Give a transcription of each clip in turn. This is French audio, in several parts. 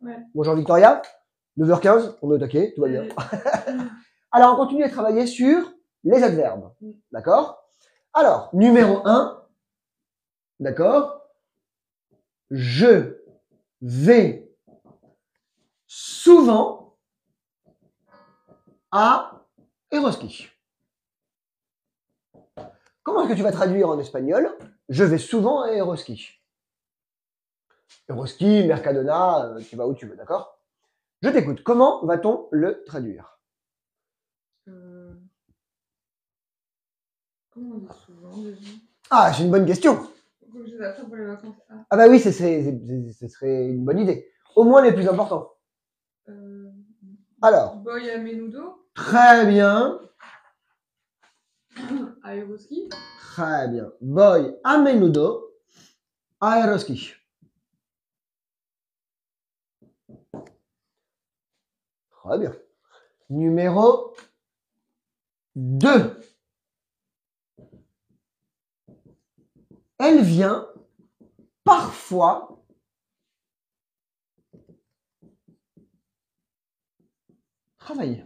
Ouais. Bonjour Victoria. 9h15, on est au taquet, tout va bien. Alors, on continue à travailler sur les adverbes. D'accord? Alors, numéro 1. D'accord? Je vais souvent à Eroski. Comment est-ce que tu vas traduire en espagnol? Je vais souvent à Eroski. Eroski, Mercadona, tu vas où tu veux, d'accord? Je t'écoute. Comment va-t-on le traduire? Comment on dit souvent déjà? Ah, c'est une bonne question. Faut que je les attrape pour les vacances. Ah bah oui, ce serait une bonne idée. Au moins les plus importants. Alors. Boy à menudo. Très bien. Aeroski. Très bien. Voy a menudo a Eroski. Très bien. Numéro 2. Elle vient parfois travailler.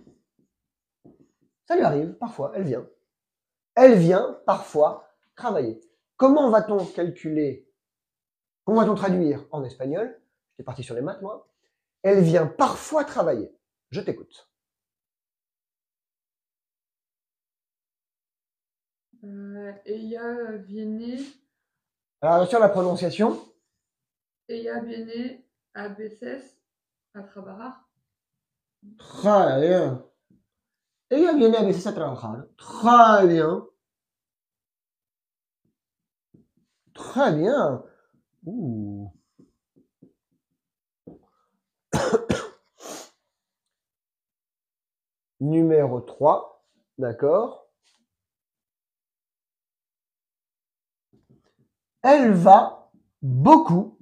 Ça lui arrive, parfois, elle vient. Elle vient parfois travailler. Comment va-t-on calculer, comment va-t-on traduire en espagnol? J'étais parti sur les maths, moi. Elle vient parfois travailler. Je t'écoute. Ella viene. Alors, attention à la prononciation. Ella viene a veces a trabajar. Très bien. Ella viene a veces a trabajar. Très bien. Très bien. Ouh. Numéro 3. D'accord. Elle va beaucoup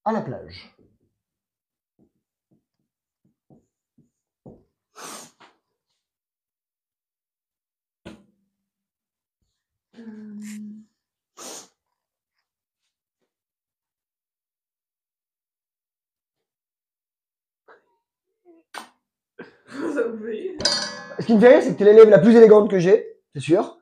à la plage. Ce qui me fait rire, c'est que tu es l'élève la plus élégante que j'ai, c'est sûr.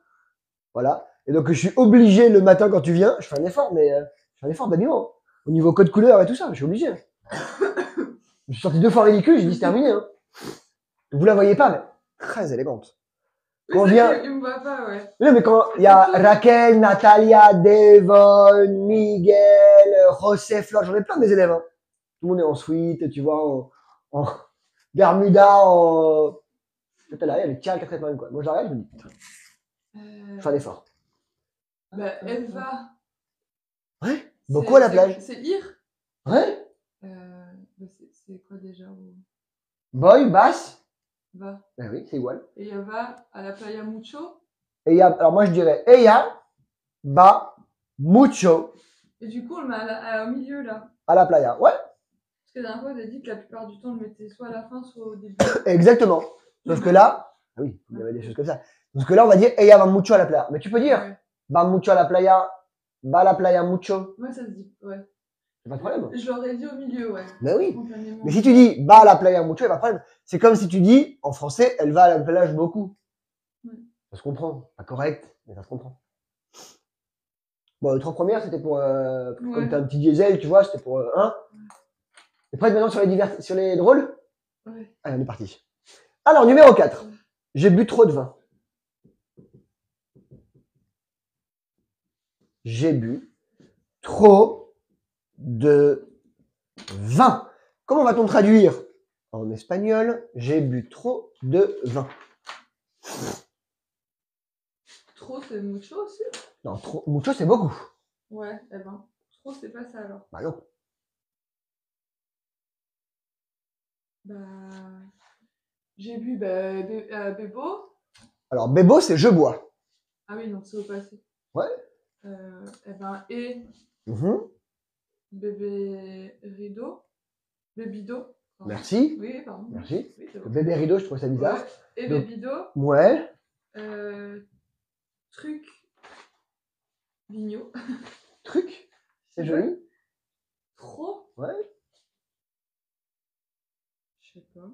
Voilà. Et donc, je suis obligé le matin quand tu viens, je fais un effort, mais je fais un effort d'habillement. Au niveau code couleur et tout ça, je suis obligé. Je suis sorti 2 fois ridicule, j'ai dit c'est terminé. Hein. Vous la voyez pas, mais très élégante. Quand on vient. Il me voit pas, ouais. Non, mais quand il y a Raquel, Natalia, Devon, Miguel, José, Flor, j'en ai plein des élèves. Hein. Tout le monde est en suite, tu vois, en Bermuda, en. Peut-être là, il y a le tir à 4 épingles, quoi. Moi, je regarde, je me dis, putain, je fais un effort. Bah, elle va. Ouais, beaucoup à la plage. C'est ir. Ouais. C'est quoi déjà? Boy, basse. Va. Ben oui, c'est igual. Et elle va à la playa mucho. Alors moi, je dirais ella va mucho. Et du coup, on le met au milieu, là. À la playa, ouais. Parce que la dernière fois, elle a dit que la plupart du temps, on le mettait soit à la fin, soit au début. Exactement. Sauf que là, ah oui, il y avait des choses comme ça. Sauf que là, on va dire ella va mucho à la playa. Mais tu peux dire va mucho a la playa, va a la playa mucho. Ouais, ça se dit, ouais. C'est pas de problème. Je l'aurais dit au milieu, ouais. Ben oui. Mais si tu dis va à la playa mucho, il n'y a pas de problème. C'est comme si tu dis, en français, elle va à la plage beaucoup. Ouais. Ça se comprend. Pas correct, mais ça se comprend. Bon, les 3 premières, c'était pour, comme t'as un petit diesel, tu vois, c'était pour 1. T'es prête maintenant sur les drôles? Ouais. Allez, on est parti. Alors, numéro 4. J'ai bu trop de vin. J'ai bu trop de vin. Comment va-t-on traduire en espagnol? J'ai bu trop de vin. Trop, c'est mucho aussi? Non, trop, mucho, c'est beaucoup. Ouais, eh ben, trop, c'est pas ça alors. Bah non. Bah, j'ai bu Bebo. Alors, bebo, c'est je bois. Ah oui, non, c'est au passé. Ouais. Eh ben, bébé rideau. Bébido. Merci. Oui, pardon. Merci. Oui, c'est bon. Le bébé rideau, je trouve ça bizarre. Ouais. Et donc, bébido. Ouais. Truc. Vigno. Truc. C'est joli. Ouais. Je sais pas.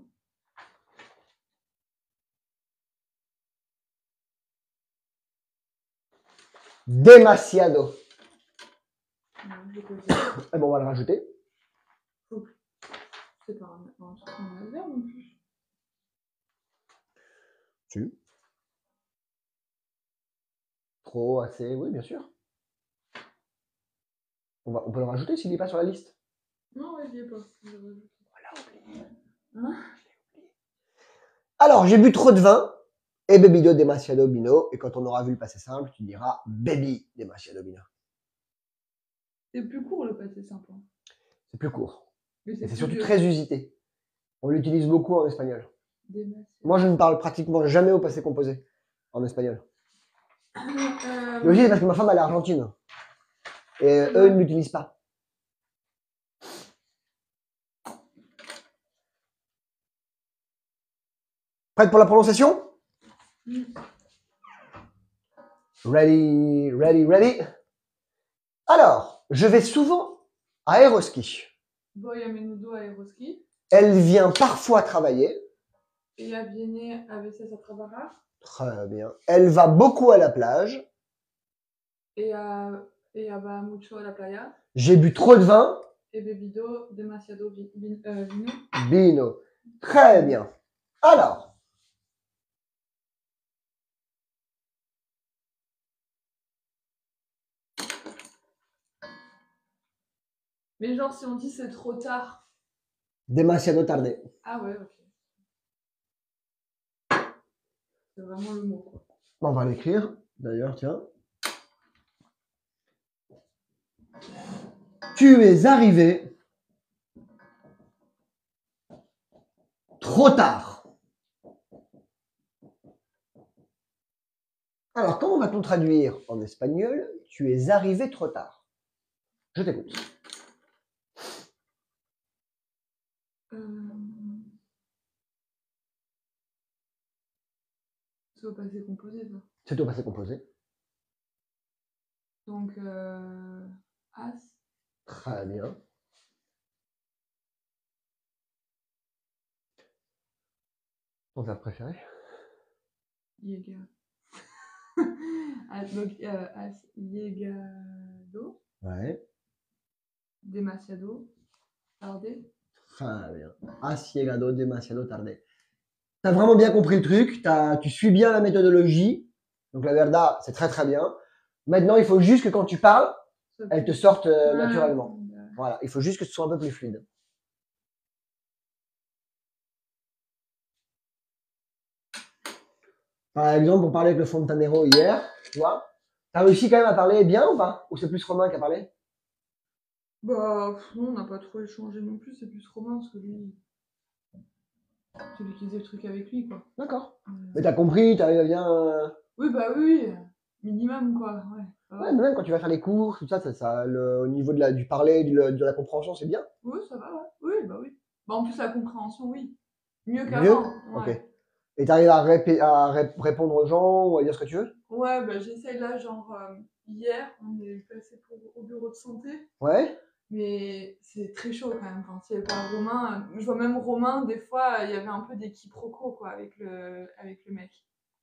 Demasiado. Non, je peux dire. Eh bon, on va le rajouter. C'est pas un truc en laser non plus. Tu. Trop, assez, oui, bien sûr. On peut le rajouter s'il n'est pas sur la liste. Non, ouais, j'y ai pas. Voilà, oublié. Hein? Alors, j'ai bu trop de vin et bebido demasiado vino. Et quand on aura vu le passé simple, tu diras baby demasiado vino. C'est plus court le passé simple. Hein. C'est plus court. Mais Et c'est plus surtout dur. très usité. On l'utilise beaucoup en espagnol. Demasiado. Moi, je ne parle pratiquement jamais au passé composé en espagnol. Mais Euh, aussi, c'est parce que ma femme, elle est argentine. Et eux, ils ne l'utilisent pas. Prête pour la prononciation? Ready, ready, ready. Alors, je vais souvent à Aeroski. Voy a menudo a Aeroski. Elle vient parfois travailler. Ella viene a veces a trabajar. Très bien. Elle va beaucoup à la plage. Ella va mucho a la playa. J'ai bu trop de vin. He bebido demasiado vino. Vino. Très bien. Alors, Mais genre, si on dit c'est trop tard. demasiado tarde. Ah ouais, ok. C'est vraiment le mot, quoi. On va l'écrire, d'ailleurs, tiens. Tu es arrivé trop tard. Alors, comment va-t-on traduire en espagnol? Tu es arrivé trop tard. Je t'écoute. C'est au passé composé, ça. C'est au passé composé. Donc, as. Très bien. Ton verbe préféré? Llega. Donc, as llegado. Ouais. Demasiado. Tarde. Très bien. Has llegado demasiado tarde. T'as vraiment bien compris le truc. Tu suis bien la méthodologie. Donc la verdad, c'est très très bien. Maintenant, il faut juste que quand tu parles, elle te sorte naturellement. Voilà. Il faut juste que ce soit un peu plus fluide. Par exemple, on parlait avec le Fontanero hier, tu vois. T'as réussi quand même à parler bien ou pas? Ou c'est plus Romain qui a parlé? Bah, non, on n'a pas trop échangé non plus, c'est plus Romain, parce que lui, c'est lui qui faisait le truc avec lui, quoi. D'accord. Mais t'as compris, t'arrives à bien... Oui, bah oui, minimum, quoi, ouais. Ouais, mais même quand tu vas faire les cours, tout ça, au niveau du parler, de la compréhension, c'est bien. Oui, ça va, ouais. Oui, bah oui. Bah, en plus, la compréhension, oui. Mieux Mieux? qu'avant. Ok. Ouais. Et t'arrives à répondre aux gens ou à dire ce que tu veux? Ouais, bah j'essaye là, genre, hier, on est passé au bureau de santé, Ouais? mais c'est très chaud quand même. Enfin, s'il n'y avait pas Romain, je vois même Romain, des fois, il y avait un peu des quiproquos, quoi, avec le mec.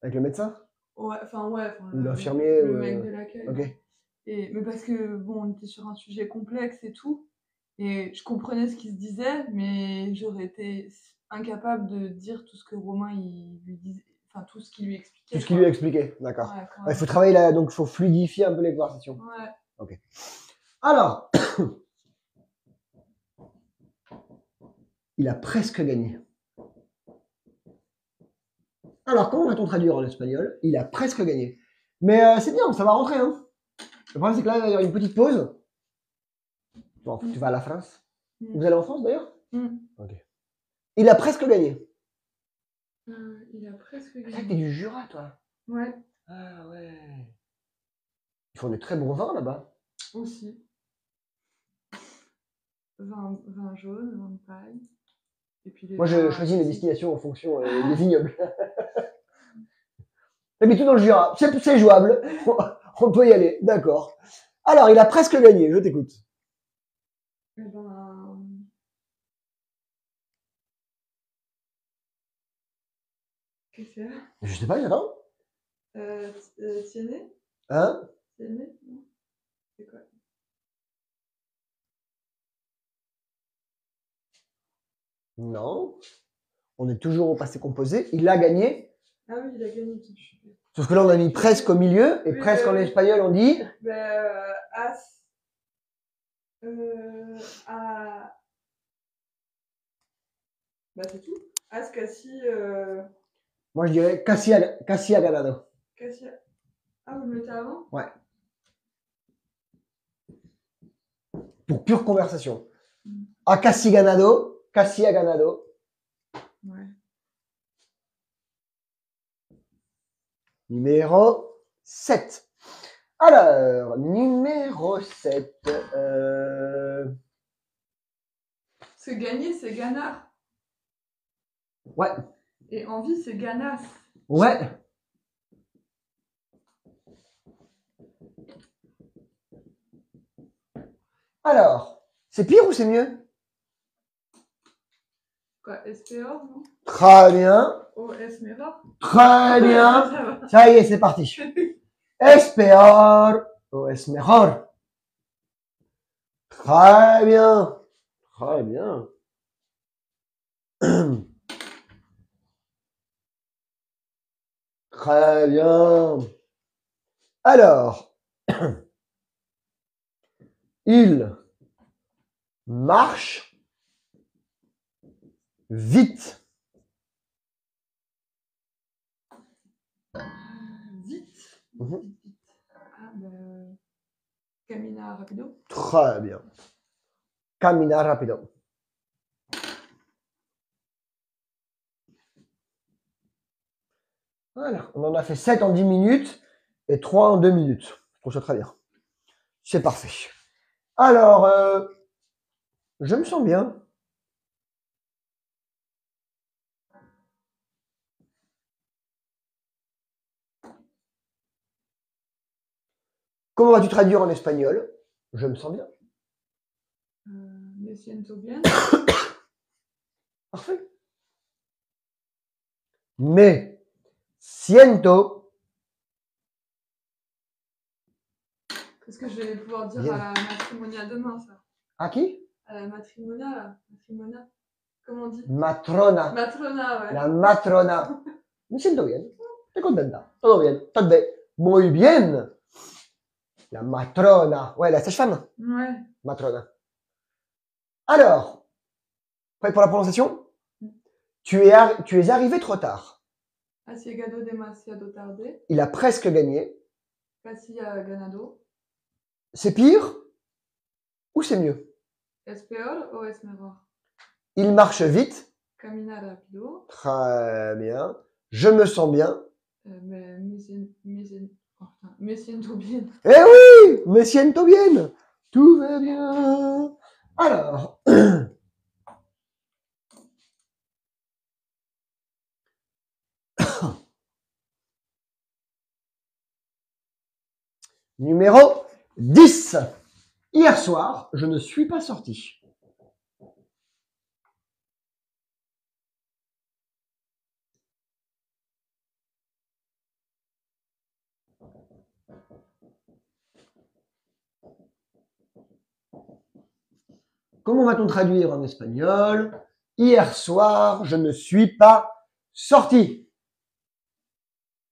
Avec le médecin? Ouais, enfin, Ou l'infirmier? le mec de l'accueil. Ok. Ouais. Mais parce que, bon, on était sur un sujet complexe et tout, et je comprenais ce qu'il se disait, mais j'aurais été incapable de dire tout ce que Romain, il lui disait, enfin, tout ce qu'il lui expliquait. Tout ce qu'il lui a expliqué, d'accord. Ouais, quand Il même. faut travailler là, donc il faut fluidifier un peu les conversations. Ouais. Ok. Alors, il a presque gagné. Alors, comment va-t-on traduire en espagnol? Il a presque gagné. Mais c'est bien, ça va rentrer. Hein. Le problème, c'est que là, il va y avoir une petite pause. Bon, tu vas à la France. Vous allez en France d'ailleurs? Ok. Il a presque gagné. Il a presque Ah, gagné. t'es du Jura, toi? Ouais. Ah ouais. Ils font de très bons vins là-bas. Aussi. Vin jaune, vin de paille. Et puis Moi, je choisis mes destinations en fonction des vignobles. Mais tout dans le Jura. C'est jouable. On peut y aller. D'accord. Alors, il a presque gagné. Je t'écoute. Eh ben... Qu'est-ce que c'est? Je sais pas, j'attends. Tiennet? Hein? Tiennet? Non. C'est quoi? Non. On est toujours au passé composé. Il a gagné. Ah oui, il a gagné. Sauf que là, on a mis presque au milieu. Et Oui, presque en oui. espagnol, on dit. As. A. Bah, c'est tout. As, Cassie. Moi, je dirais casi ha ganado. Cassie. Ah, vous le mettez avant? Ouais. Pour pure conversation. A casi ganado. Casi ha ganado. Ouais. Numéro 7. Alors, numéro 7. C'est gagner, c'est ganard. Ouais. Et envie, c'est ganasse. Ouais. Alors, c'est pire ou c'est mieux? Quoi, Espéor, non? Très bien. Oh, Esmera? Très bien. Ça va. Ça y est, c'est parti. Es peor o es mejor. Très bien. Très bien. Très bien. Alors, il marche vite. Vite. Mhm. Vite. Ah, bah... Camina rapido. Très bien. Camina rápido. Voilà, on en a fait 7 en 10 minutes et 3 en 2 minutes. Je trouve ça très bien. C'est parfait. Alors, je me sens bien. Comment vas-tu traduire en espagnol? Je me sens bien. Me siento bien. Parfait. Me siento Qu'est-ce que je vais pouvoir dire bien. à la matrimonia demain, ça? À qui? À la matrimonia, là. Matrimonia. Comment on dit? Matrona. Matrona, ouais. La matrona. Me siento bien. Estoy contenta. Todo bien. Todo bien. Muy bien. La matrona. Ouais, la sage-femme. Ouais. Matrona. Alors, prêt pour la prononciation? Tu es arrivé trop tard. Asiegado demasiado tarde. Il a presque gagné. Casi ha ganado. C'est pire ou c'est mieux? Es peor o es mejor? Il marche vite. Camina rapido. Très bien. Je me sens bien. Me siento bien. Eh oui, me siento bien. Tout va bien. Alors, numéro 10. Hier soir, je ne suis pas sorti. Comment va-t-on traduire en espagnol? Hier soir, je ne suis pas sorti.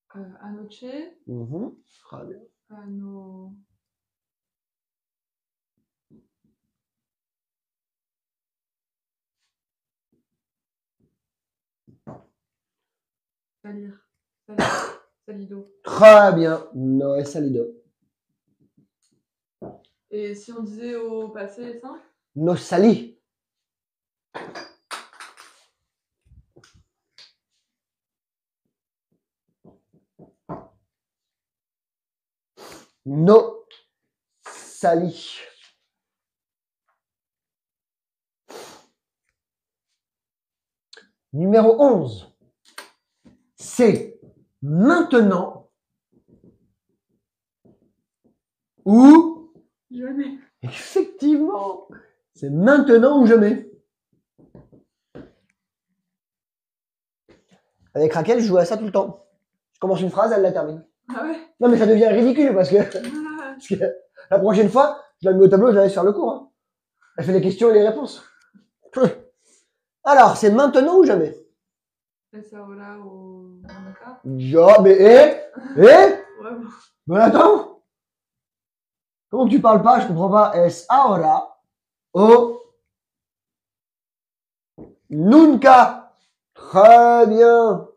Anoche. Très bien. Salir. Salido. Très bien. No es salido. Et si on disait au passé simple? No salí. No salí. Numéro 11. C'est maintenant ou Jamais. effectivement, C'est maintenant ou jamais. Avec Raquel, je joue à ça tout le temps. Je commence une phrase, elle la termine. Ah ouais? Non, mais ça devient ridicule parce que, la prochaine fois, je la mets au tableau, je la laisse faire le cours. Hein. Elle fait les questions et les réponses. Alors, c'est maintenant ou jamais. Esa hora o nunca. Ja, mais Ouais, bon. Mais attends. Comment que tu parles pas? Je comprends pas. Es ahora o nunca. Très bien.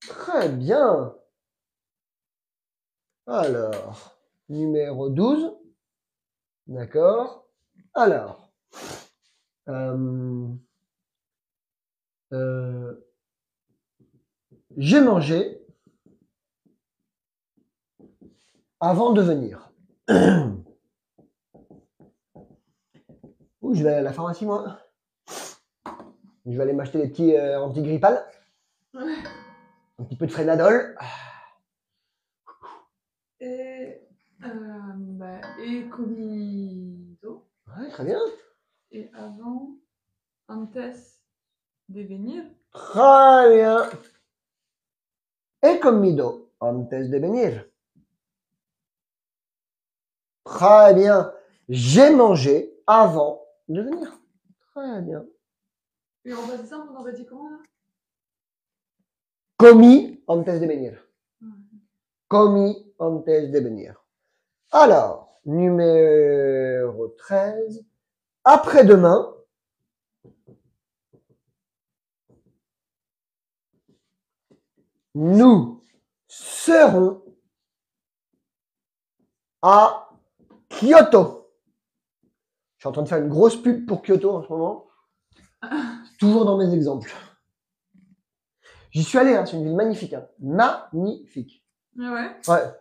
Très bien. Alors, numéro 12. D'accord. Alors, j'ai mangé avant de venir. Ouh, je vais aller à la pharmacie, moi. Je vais aller m'acheter des petits antigrippales. Ouais. Un petit peu de Frenadol. Et, et comido. Ouais, très bien. Et avant, antes de venir. Très bien. He comido antes de venir. Très bien. J'ai mangé avant de venir. Très bien. Et on va dire ça, on aurait dit comment là? Comí antes de venir. Ouais. Comí antes de venir. Alors, numéro 13. Après-demain, nous serons à Kyoto. Je suis en train de faire une grosse pub pour Kyoto en ce moment. Toujours dans mes exemples. J'y suis allé, hein, c'est une ville magnifique. Hein. Magnifique. Ah ouais? Ouais.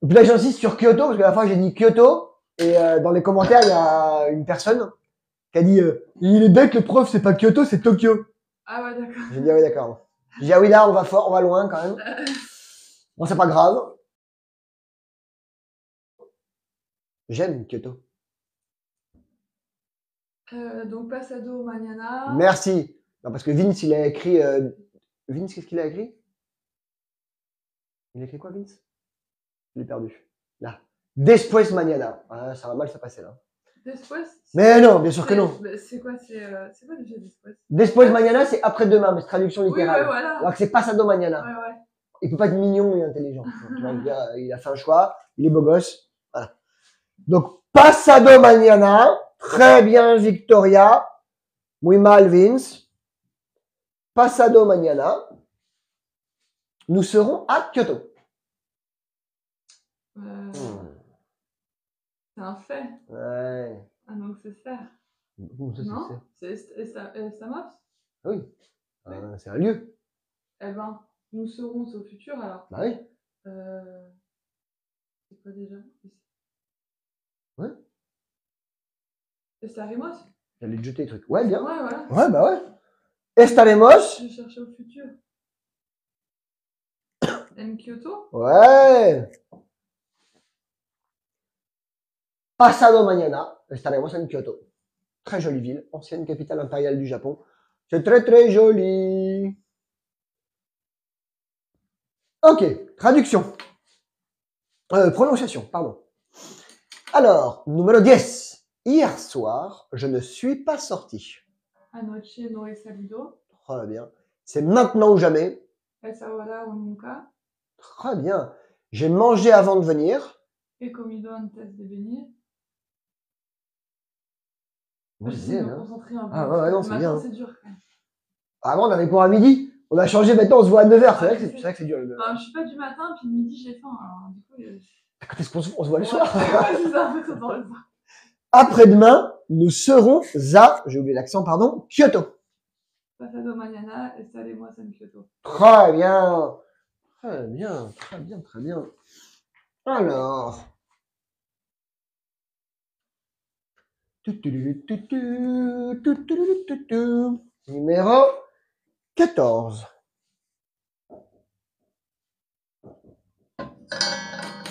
Et puis là, j'insiste sur Kyoto, parce que la fois, j'ai dit Kyoto, et dans les commentaires, il y a une personne qui a dit il est bête, le prof, c'est pas Kyoto, c'est Tokyo. Ah ouais, d'accord. J'ai dit ah oui, d'accord. J'ai dit ah oui, là, on va fort, on va loin quand même. Bon, c'est pas grave. J'aime Kyoto. Donc, pasado mañana. Merci. Non, parce que Vince, il a écrit. Vince, qu'est-ce qu'il a écrit? Il a écrit quoi, Vince? Je l'ai perdu. Là. Después mañana. Ah, ça va mal se passer là. Después? Mais non, bien sûr que non. C'est quoi déjà después? Después mañana, c'est après-demain, mais c'est traduction Oui, littérale. ouais, voilà. Alors que c'est pasado mañana. Ouais, ouais. Il peut pas être mignon et intelligent. Donc, tu vas me dire, il a fait un choix, il est beau gosse. Voilà. Donc, pasado mañana. Très bien, Victoria. Muy mal, Vince. Pasado mañana. Nous serons à Kyoto. C'est un fait. Ouais. Ah, donc c'est faire. Ça, Non? C'est estamos? Oui. Oui. C'est un lieu. Eh ben, nous serons au futur alors. Bah oui. C'est quoi déjà? Ouais. Estaremos? J'allais te jeter les trucs. Ouais, bien. Ouais, voilà. Ouais, bah ouais. Estaremos. Je cherchais au futur. En Kyoto? Ouais. Pasado mañana, estaremos en Kyoto. Très jolie ville, ancienne capitale impériale du Japon. C'est très très joli. Ok, traduction. Prononciation, pardon. Alors, numéro 10. Hier soir, je ne suis pas sorti. Anoche no he salido. Très bien. C'est maintenant ou jamais. Esa hora o nunca. Très bien. J'ai mangé avant de venir. He comido antes de venir. J'essaie de me concentrer un peu. Ah ouais, non, c'est bien. C'est dur quand même. Avant, on avait cours à midi. On a changé, maintenant on se voit à 9h. C'est vrai que c'est dur. Enfin, je suis pas du matin, puis le midi j'ai faim. Alors, du coup, quand est-ce qu'on se voit le soir? Ouais, c'est ça, en fait, on s'en le soir. Après-demain, nous serons à, j'ai oublié l'accent, pardon, Kyoto. Pasado mañana, estaremos en Kyoto. Très bien. Très bien, très bien, très bien. Alors. Numéro 14.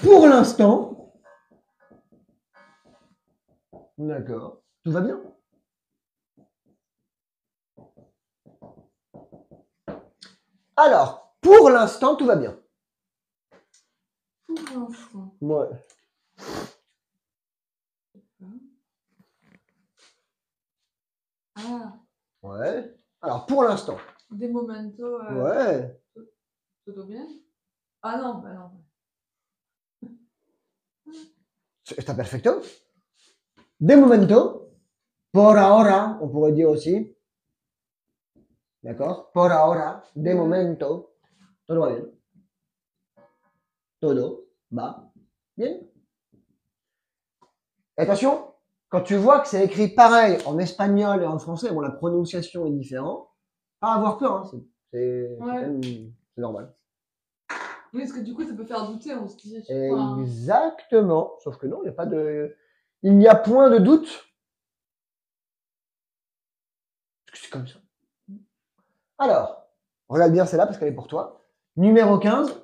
Pour l'instant, D'accord. Tout va bien? Alors, pour l'instant, tout va bien. Pour l'instant. Ouais. Ah, Ouais. Alors, pour l'instant. des momentos. Ouais. Todo bien? Ah non, bah non. Está perfecto. De momento. Por ahora, on pourrait dire aussi. D'accord? Por ahora. De momento. Todo va bien. Todo va bien. Et attention, quand tu vois que c'est écrit pareil en espagnol et en français, bon, la prononciation est différente, pas avoir peur, hein, c'est normal. Oui, parce que du coup, ça peut faire douter, on se dit. Enfin, Exactement. Sauf que non, il n'y a pas de. Il n'y a point de doute. Parce que c'est comme ça. Alors, regarde bien celle-là parce qu'elle est pour toi. Numéro 15.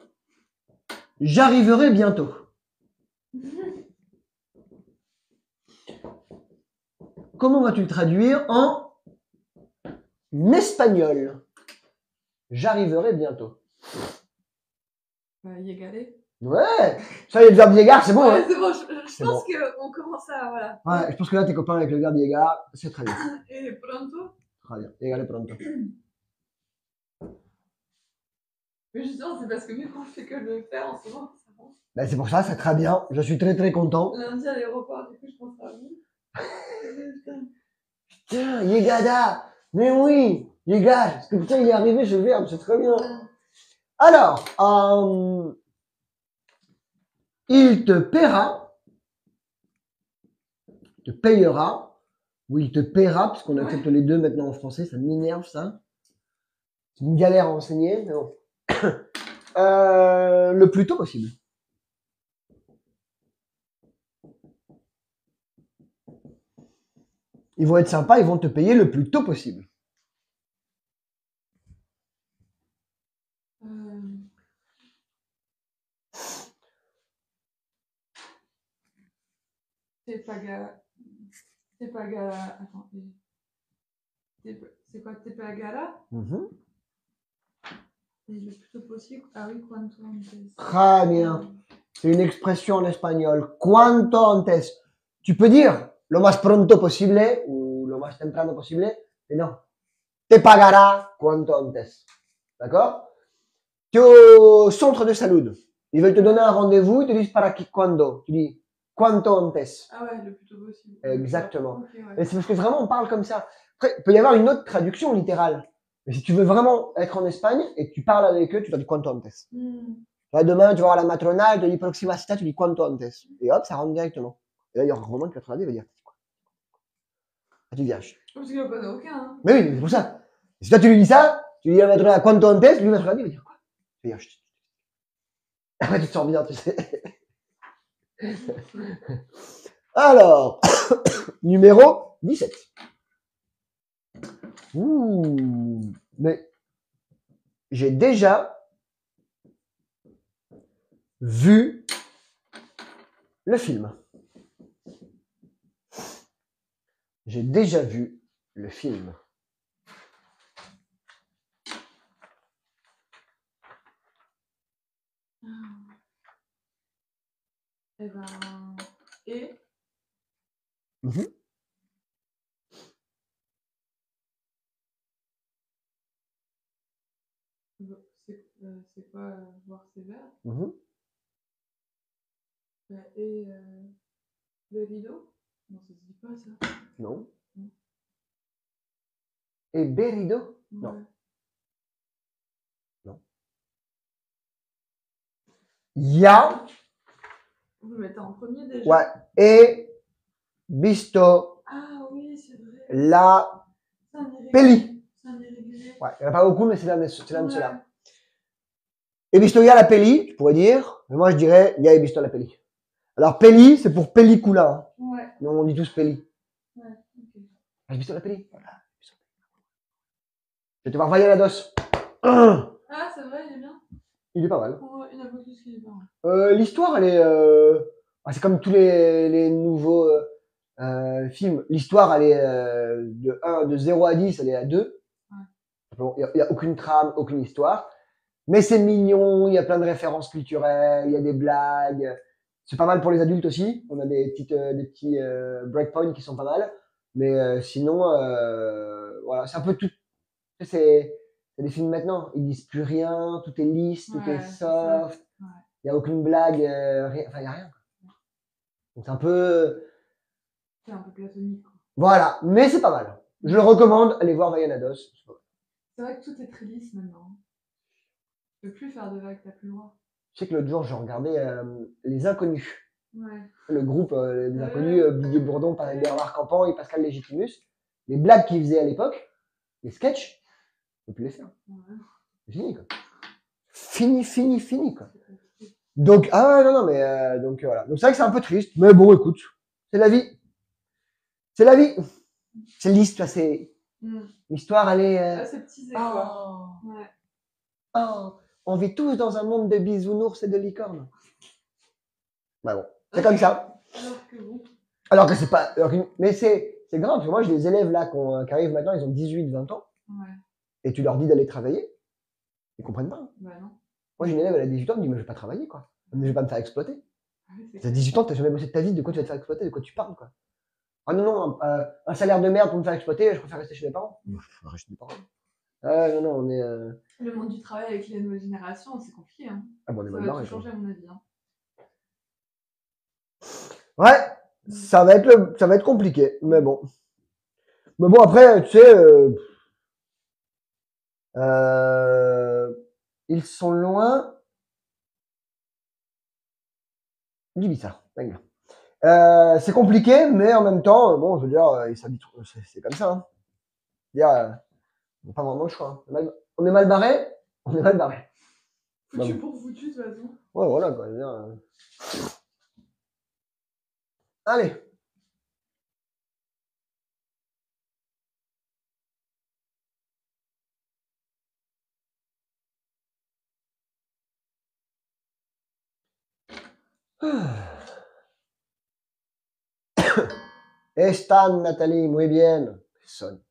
J'arriverai bientôt. Comment vas-tu le traduire en espagnol? J'arriverai bientôt. Llegaré. Ouais, ça y est, le verbe Yégar, c'est bon. Ouais, Hein, c'est bon, je c'est pense bon. qu'on commence à. Voilà. Ouais, je pense que là, t'es copain avec le verbe Yégar, c'est très bien. Et pronto. Très bien. Llegale pronto. Mais justement, c'est parce que vu qu'on fait que le faire en ce moment, ça va. Ben, c'est pour ça, c'est très bien. Je suis très très content. Lundi à l'aéroport, du coup, je pense à vous. Tiens, Yegada. Mais oui, Yégar. Parce que putain, il est arrivé ce verbe, c'est très bien. Alors, il te paiera, te payera, ou il te paiera, parce qu'on accepte les deux maintenant en français, ça m'énerve ça. C'est une galère à enseigner, mais bon. Le plus tôt possible. Ils vont être sympas, ils vont te payer le plus tôt possible. C'est pas gala. C'est pas gala. Attends. C'est quoi? C'est pas gala? Et le plus tôt possible. Ah oui, cuanto antes. Très bien. C'est une expression en espagnol. Cuanto antes. Tu peux dire lo más pronto posible ou lo más temprano posible, mais non. Te pagará cuanto antes. D'accord? Tu es au centre de salud. Ils veulent te donner un rendez-vous, ils te disent para cuando. Tu dis cuanto antes. Ah ouais, le plus tôt possible. Exactement. Okay, ouais. Et c'est parce que vraiment on parle comme ça. Après, il peut y avoir une autre traduction littérale. Mais si tu veux vraiment être en Espagne et que tu parles avec eux, tu vas dire cuanto antes. Demain, tu vas voir la matronale, tu dis proxima cita, tu dis quanto antes. Et hop, ça rentre directement. Et là, il y aura un Romain qui va te regarder, il va dire quoi? Ah, tu viens. Parce qu'il n'y a pas d'aucun. Hein. Mais oui, c'est pour ça. Et si toi tu lui dis ça, tu dis à la matronale quanto antes, lui va te regarder, il va dire quoi? Tu vas dire, après, tu te sens bien, tu sais. Alors, numéro 17. Ouh, mais j'ai déjà vu le film. J'ai déjà vu le film. Eh ben. Et. C'est quoi voir sévère? Et le rideau? Non, ça se dit pas ça. Non. Et Berido? Non. Ouais. Non. Il y a. Vous le mettez en premier déjà? Ouais. Et visto. Ah oui, c'est vrai. La peli. C'est un irrégulier. Ouais, il n'y en a pas beaucoup, mais c'est l'un de ceux-là. Et visto ya la peli, tu pourrais dire. Mais moi, je dirais ya he visto la peli. Alors, peli, c'est pour pellicula. Hein. Ouais. Nous, on dit tous peli. Ouais, ok. J'ai visto la peli. Voilà. Je vais te voir Vallados. Ah, c'est vrai, il est bien. Il est pas mal. Il y en a beaucoup qui est bien. L'histoire, elle est. C'est comme tous les nouveaux. Film, l'histoire, elle est de 0 à 10, elle est à 2. Ouais. Il n'y a aucune trame, aucune histoire. Mais c'est mignon, il y a plein de références culturelles, il y a des blagues. C'est pas mal pour les adultes aussi. On a des petits breakpoints qui sont pas mal. Mais sinon, voilà, c'est un peu tout. C'est des films maintenant. Ils disent plus rien, tout est lisse, tout est Ouais, c'est ça. soft. Ouais. Il n'y a aucune blague, enfin, il n'y a rien. Donc c'est un peu. C'est un peu platonique, quoi. Voilà, mais c'est pas mal. Je le recommande, allez voir Vaianados. C'est vrai que tout est très lisse maintenant. Tu peux plus faire de vagues, t'as plus le droit. Je sais que l'autre jour, je regardais Les Inconnus. Ouais. Le groupe des Inconnus, Didier Bourdon, Bernard Campan et Pascal Légitimus. Les blagues qu'ils faisaient à l'époque, les sketchs, on peut plus les faire. Ouais. C'est fini, quoi. Fini, quoi. Donc, ah non, mais donc voilà. Donc c'est vrai que c'est un peu triste, mais bon, écoute, c'est la vie. C'est la vie. C'est l'histoire, c'est. L'histoire, elle est. Aseptisée, quoi. Ouais. Oh, on vit tous dans un monde de bisounours et de licornes. Bah bon, c'est comme ça. Alors que bon. Alors que c'est pas. Mais c'est grave, parce que moi j'ai des élèves là qui arrivent maintenant, ils ont 18, 20 ans. Ouais. Et tu leur dis d'aller travailler, ils comprennent pas. Bah non. Moi j'ai une élève, elle a 18 ans, elle me dit, mais je vais pas travailler, quoi. Je vais pas me faire exploiter. Ouais, T'as 18 ans, t'as jamais bossé de ta vie, de quoi tu vas te faire exploiter, de quoi tu parles, quoi. Ah non, un salaire de merde pour me faire exploiter, je préfère rester chez mes parents. Rester chez mes parents. Non, on est. Le monde du travail avec les nouvelles générations, c'est compliqué. Hein. Ah bon, on est ça mal va barré, tout changer, à mon avis. Hein. Ouais, ça va être compliqué, mais bon. Mais bon, après, tu sais, ils sont loin d'Ibiza. C'est compliqué, mais en même temps, bon, je veux dire, ils s'habituent, c'est comme ça. Hein. Dire, on n'a pas vraiment le choix. Hein. On est mal barré, on est mal barré. Foutu pour foutu, de toute façon. Ouais, voilà, quoi. Je veux dire, Allez. Están, Nathalie, muy bien. Sonne.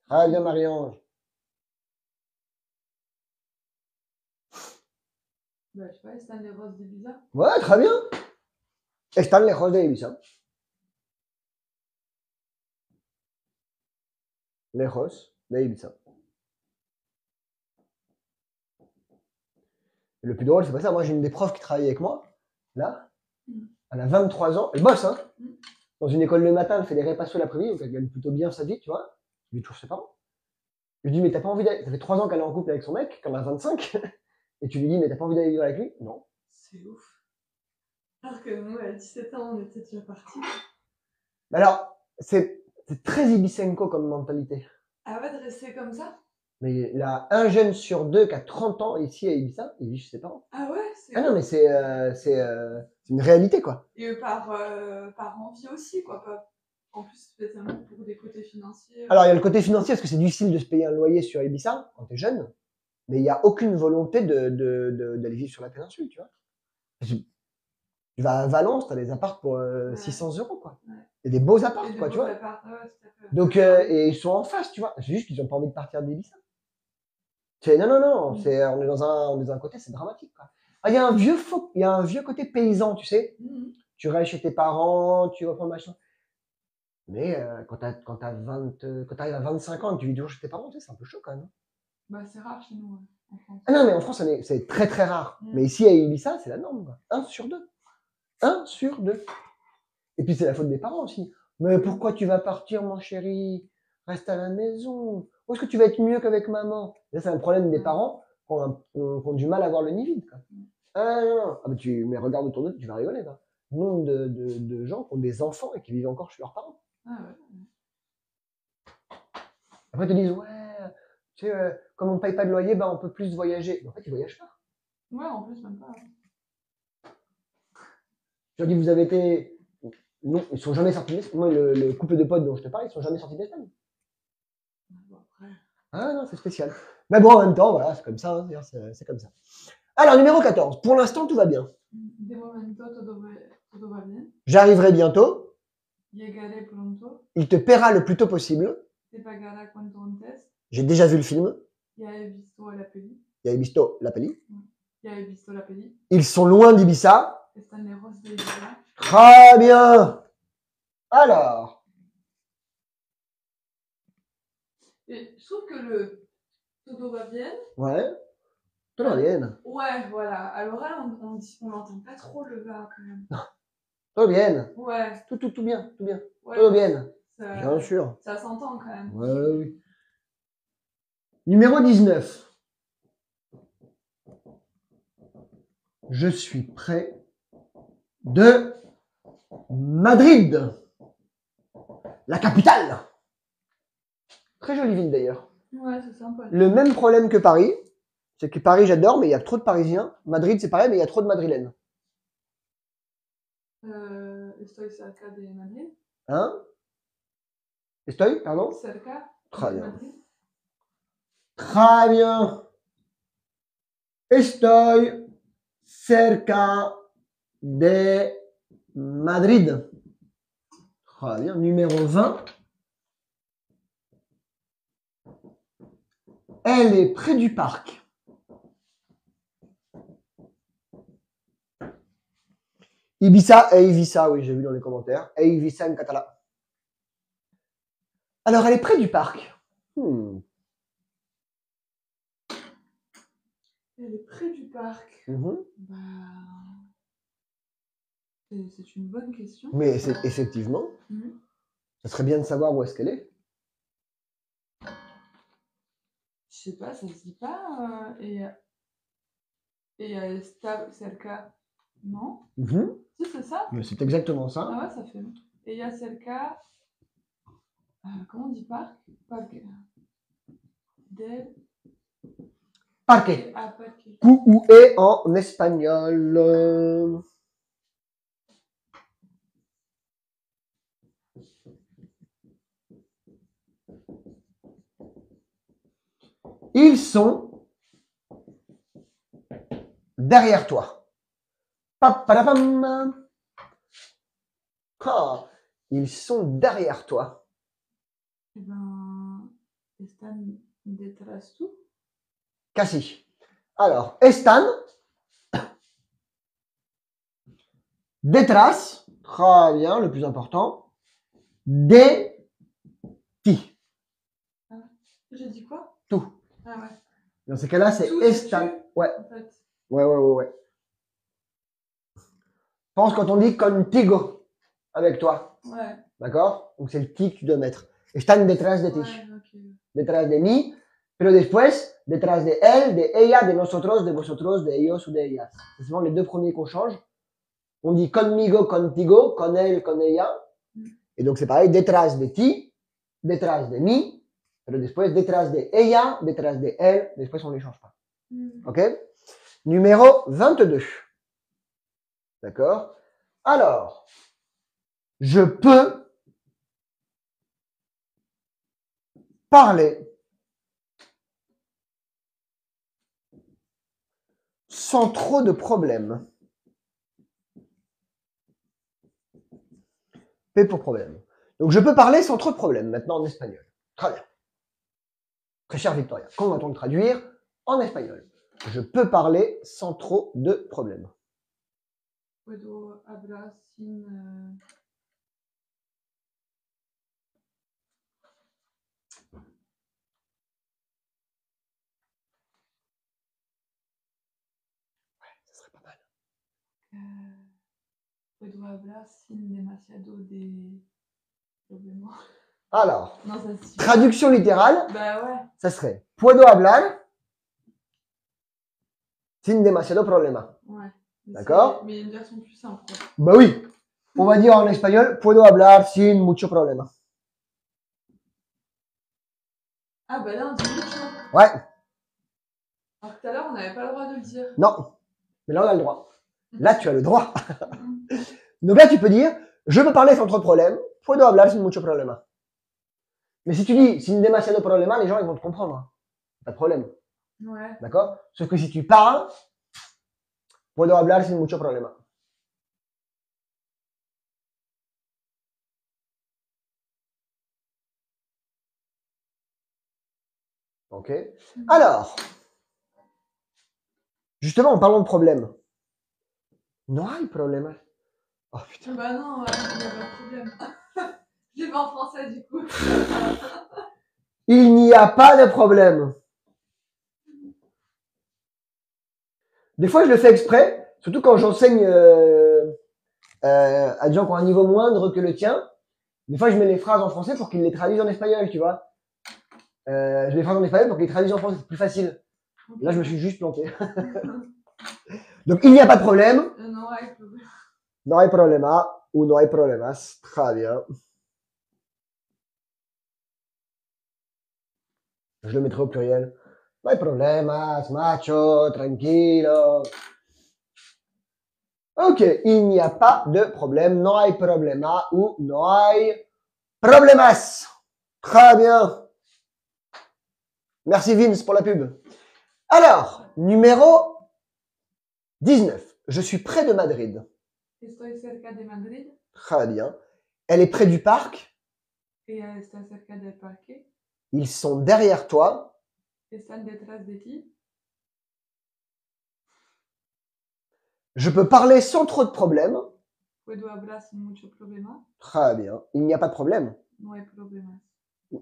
Ah, bien, Marie-Ange. Bah, je sais pas, Stan les Roses d'Ibiza. Ouais, très bien. Están lejos de Ibiza. Lejos de Ibiza. Et le plus drôle, c'est pas ça. Moi, j'ai une des profs qui travaille avec moi. Là, elle a 23 ans. Elle bosse, hein. Dans une école le matin, elle fait des répassos l'après-midi, donc elle gagne plutôt bien sa vie, tu vois. Je lui toujours ses parents. Je lui dis, mais t'as pas envie d'aller. Ça fait 3 ans qu'elle est en couple avec son mec, qu'elle a 25. Et tu lui dis, mais t'as pas envie d'aller vivre avec lui? Non. C'est ouf. Alors que nous, à 17 ans, on était déjà partis. Alors, c'est très Ibicenco comme mentalité. Ah ouais, de rester comme ça? Mais il y a un jeune sur 2 qui a 30 ans ici à Ibiza, il vit chez ses parents. Ah ouais, c'est. Ah non, mais c'est une réalité, quoi. Et par envie aussi, quoi. Pas... En plus, spécialement pour des côtés financiers. Alors, il y a le côté financier, parce que c'est difficile de se payer un loyer sur Ibiza quand t'es jeune, mais il n'y a aucune volonté d'aller vivre sur la péninsule, tu vois. Tu vas à Valence, t'as des apparts pour 600 €, quoi. Ouais. Et des beaux apparts, quoi, tu vois. Donc, et ils sont en face, tu vois. C'est juste qu'ils n'ont pas envie de partir d'Ibiza. Non, on est dans un côté, c'est dramatique, quoi. Ah, il y a un vieux côté paysan, tu sais. Tu restes chez tes parents, tu reprends machin. Mais quand t'arrives à 25 ans et que tu vis toujours chez tes parents, tu sais, c'est un peu chaud, quand même. Bah, c'est rare chez nous, en France. Ah non, mais en France, c'est très très rare. Mais ici, à Ibiza, c'est la norme, quoi. 1 sur 2. 1 sur 2. Et puis, c'est la faute des parents aussi. Mais pourquoi tu vas partir, mon chéri? Reste à la maison. Où est-ce que tu vas être mieux qu'avec maman? Là, c'est un problème des parents qui ont du mal à voir le nid vide, quoi. Ah non. Ah, mais regarde autour d'eux, tu vas rigoler, quoi. Nombre de gens qui ont des enfants et qui vivent encore chez leurs parents. Ah ouais. Après, ils te disent, ouais, tu sais, comme on ne paye pas de loyer, on peut plus voyager. Mais en fait, ils ne voyagent pas. Ouais, en plus, même pas. Je leur dis, vous avez été. Non, ils ne sont jamais sortis d'Espagne. Moi, le couple de potes dont je te parle, ils ne sont jamais sortis d'Espagne. Bon, après. Ah non, c'est spécial. Mais bon, en même temps, voilà, c'est comme ça. Hein, c'est comme ça. Alors, numéro 14. Pour l'instant, tout va bien. De momento, todo va bien. J'arriverai bientôt. Llegaré pronto. Il te paiera le plus tôt possible. Te pagará cuanto antes. J'ai déjà vu le film. Ya he visto la peli. Il y a visto la peli. Ya he visto la peli. Ils sont loin d'Ibiza. Están lejos de Ibiza. Très bien. Alors. Et je trouve que le todo va bien. Ouais. Tout va bien. Ouais, voilà. À l'oral, on n'entend pas trop le va quand même. Tout bien. Ouais. Tout bien. Tout bien. Ouais, Tout bien. ça, Bien sûr. ça s'entend quand même. Ouais, oui. Numéro 19. Je suis près de Madrid. La capitale. Très jolie ville d'ailleurs. Ouais, c'est sympa. Le même problème que Paris. C'est que Paris, j'adore, mais il y a trop de Parisiens. Madrid, c'est pareil, mais il y a trop de Madrilènes. Estoy cerca de Madrid. Hein? Estoy, pardon? Cerca Très de bien. Madrid. Très bien. Estoy cerca de Madrid. Très bien. Numéro 20. Elle est près du parc. Ibiza et Ibiza, oui, j'ai vu dans les commentaires. Et Ibiza en catalan. Alors, elle est près du parc. Elle est près du parc. Bah, c'est une bonne question. Mais c'est effectivement, ça serait bien de savoir où est-ce qu'elle est. Je sais pas, ça se dit pas. Et está cerca. Non? Si, c'est ça? Mais c'est exactement ça. Ah ouais, ça fait. Et il y a cerca. Comment on dit parc? Parc. Del. Parque. Ah, parque. Q ou E en espagnol. Ils sont derrière toi. Papadapam. Ah, ils sont derrière toi. Eh ben, están detrás tú. Casi. Alors, están detrás. Très bien, le plus important. De ti. Ah, j'ai dit quoi? Tout. Ah ouais. Dans ces cas-là, c'est Tout, están. tu, Ouais. en fait. Ouais. Pense quand on dit contigo avec toi. Ouais. D'accord? Donc c'est le ti que tu dois mettre. Están detrás de ti. Ouais, ok. Detrás de mí. Pero después, detrás de él, de ella, de nosotros, de vosotros, de ellos ou de ellas. C'est souvent les deux premiers qu'on change. On dit conmigo, contigo, con él, con ella. Et donc c'est pareil, detrás de ti, detrás de mí, pero después detrás de ella, detrás de él, después on ne les change pas. Ok? Numéro 22. D'accord? Alors, je peux parler sans trop de problèmes. P pour problème. Donc, je peux parler sans trop de problèmes, maintenant en espagnol. Très bien. Très cher Victoria, comment va-t-on le traduire en espagnol? Je peux parler sans trop de problèmes. Puedo hablar sin. Ça serait pas mal. Puedo hablar sin demasiado de problemas. Alors, Non, ça se dit. traduction littérale, Bah ouais. ça serait Puedo hablar sin demasiado problema. Ouais. D'accord? Mais une version plus simple, quoi. Bah oui. On va dire en espagnol, puedo hablar sin mucho problema. Ah bah là, on dit mucho. Ouais. Alors que tout à l'heure, on n'avait pas le droit de le dire. Non. Mais là, on a le droit. Là, tu as le droit. Donc là, tu peux dire, je peux parler sans trop de problème. Puedo hablar sin mucho problema. Mais si tu dis sin demasiado problema, les gens, ils vont te comprendre. Pas de problème. Ouais. D'accord? Sauf que si tu parles, puedo hablar sin mucho problema. Ok. Alors, justement, en parlant de problème. No hay problema. Oh putain. Bah non, il n'y a pas de problème. Je l'ai pas en français du coup. Il n'y a pas de problème. Des fois, je le fais exprès, surtout quand j'enseigne à des gens qui ont un niveau moindre que le tien. Des fois, je mets les phrases en français pour qu'ils les traduisent en espagnol, tu vois. Je mets les phrases en espagnol pour qu'ils les traduisent en français, c'est plus facile. Là, je me suis juste planté. Donc, il n'y a pas de problème. No hay problème. No hay problema ou no hay problemas. Très bien. Je le mettrai au pluriel. No hay problemas, macho, tranquilo. Ok, il n'y a pas de problème. No hay problema ou no hay problemas. Très bien. Merci Vince pour la pub. Alors, numéro 19. Je suis près de Madrid. Estoy cerca de Madrid. Très bien. Elle est près du parc. Ella está cerca del parque. Ils sont derrière toi. Están detrás de ti. Je peux parler sans trop de problèmes. Puedo hablar sin mucho problema. Très bien. Il n'y a pas de problème. No hay problemas.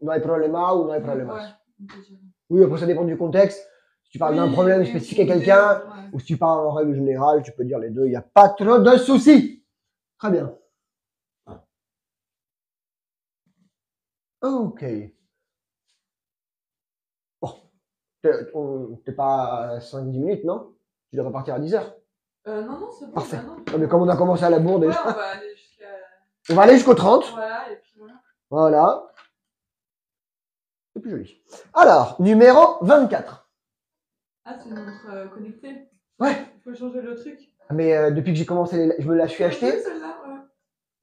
No hay problema ou no hay problemas. Ouais, on peut dire. Oui, après ça dépend du contexte. Si tu parles d'un problème oui, spécifique à oui, quelqu'un, ouais. ou si tu parles en règle générale, tu peux dire les deux. Il n'y a pas trop de soucis. Très bien. Ok. Bon. T'es pas à 5-10 minutes, non? Tu devrais partir à 10 heures. Non, c'est bon. Parfait. Bah non, Non, mais comme on a commencé à la bourre ouais, déjà, on va aller jusqu'à. on va aller jusqu'au 30. Voilà, et puis voilà. Voilà. C'est plus joli. Alors, numéro 24. Ah, c'est une montre connectée. Ouais. Il faut changer le truc. Mais depuis que j'ai commencé, je me la suis achetée. Celle-là, ouais.